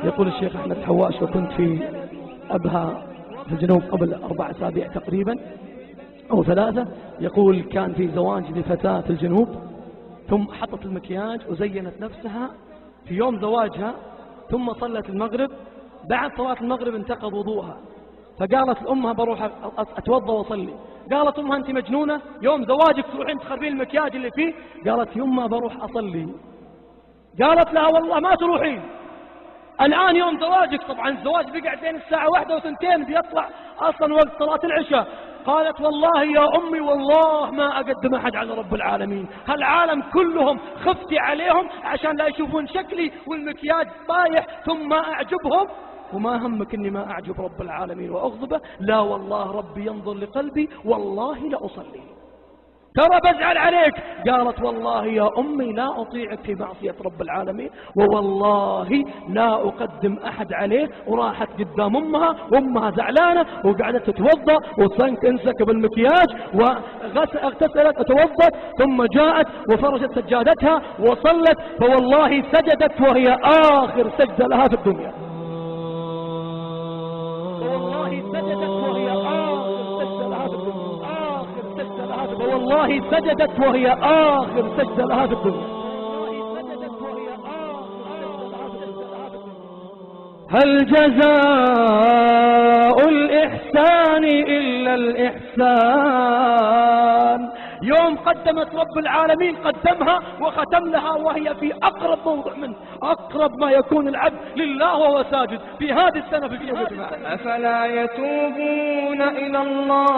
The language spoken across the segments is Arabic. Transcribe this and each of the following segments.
يقول الشيخ أحمد حواش: وكنت في أبها في الجنوب قبل 4 أسابيع تقريبا أو 3. يقول كان في زواج لفتاة في الجنوب، ثم حطت المكياج وزينت نفسها في يوم زواجها، ثم صلت المغرب. بعد صلاة المغرب انتقض وضوءها، فقالت لأمها: بروح أتوضى وأصلي. قالت أمها: أنت مجنونة، يوم زواجك تروحين تخربين المكياج اللي فيه؟ قالت: يما بروح أصلي. قالت لها: والله ما تروحين، الآن يوم زواجك. طبعا الزواج بيقعد بين الساعة 1 و2 بيطلع أصلا وقت صلاة العشاء. قالت: والله يا أمي والله ما أقدم أحد على رب العالمين، هالعالم كلهم خفتي عليهم عشان لا يشوفون شكلي والمكياج طايح ثم ما أعجبهم، وما همك إني ما أعجب رب العالمين وأغضبه؟ لا والله ربي ينظر لقلبي، والله لأصلي، ترى بزعل عليك. قالت: والله يا أمي لا أطيعك في معصية رب العالمين، ووالله لا أقدم أحد عليه. وراحت قدام أمها وأمها زعلانة وقعدت تتوضأ وتنسكب المكياج واغتسلت وتوضأت، ثم جاءت وفرشت سجادتها وصلت، فوالله سجدت وهي آخر سجدة لها في الدنيا. والله سجدت وهي آخر سجدة لها في الدنيا. والله سجدت وهي آخر سجدة لها في الدنيا. هل جزاء الإحسان إلا الإحسان؟ يوم قدمت رب العالمين قدمها وختم لها وهي في أقرب موضع منه، أقرب ما يكون العبد لله وهو ساجد في هذه السنة في يوم الجمعة. أفلا يتوبون إلى الله،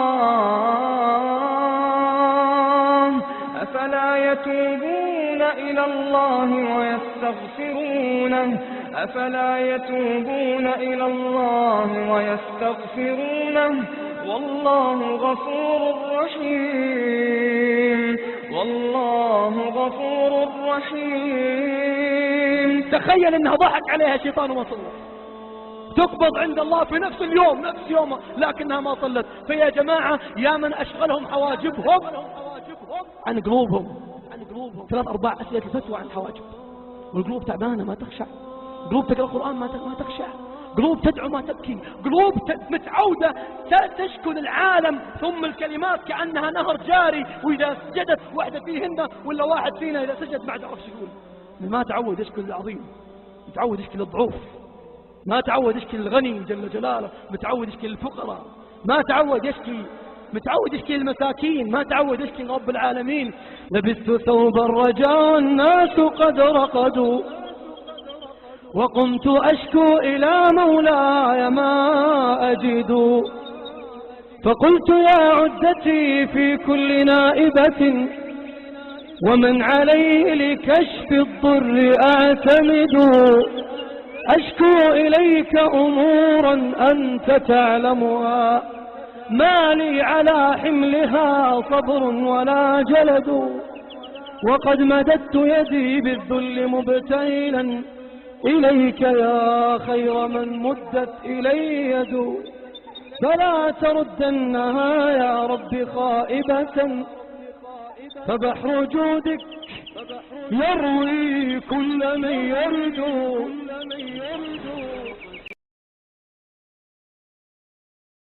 أفلا يتوبون إلى الله ويستغفرونه، أفلا يتوبون إلى الله ويستغفرونه، والله غفور رحيم، والله غفور رحيم. تخيل انها ضحك عليها شيطان وما صلت، تقبض عند الله في نفس اليوم نفس يومه، لكنها ما صلت. فيا جماعة يا من أشغلهم حواجبهم عن قلوبهم 3-4 أسئلة الفتوى عن الحواجب، والقلوب تعبانة ما تخشع، قلوب تقرأ القرآن ما تخشع، قلوب تدعو ما تبكي، قلوب متعودة تشكل العالم، ثم الكلمات كأنها نهر جاري، وإذا سجدت واحدة فيهن ولا واحد فينا إذا سجد ما عرف يقول. ما تعود يشكل العظيم، متعود يشكل الضعوف، ما تعود يشكي الغني جل جلاله، متعود يشكي الفقراء، ما تعود يشكي، متعود يشكي المساكين، ما تعود يشكي رب العالمين. لبست ثوب الرجاء والناس قد رقدوا، وقمت أشكو إلى مولاي ما أجد، فقلت يا عدتي في كل نائبة، ومن عليه لكشف الضر أعتمد، أشكو إليك أمورا أنت تعلمها، ما لي على حملها صبر ولا جلد، وقد مددت يدي بالذل مبتهلا إليك يا خير من مدت إلي يد، فلا تردنها يا رب خائبة، فبحر جودك يروي كل من يرجو.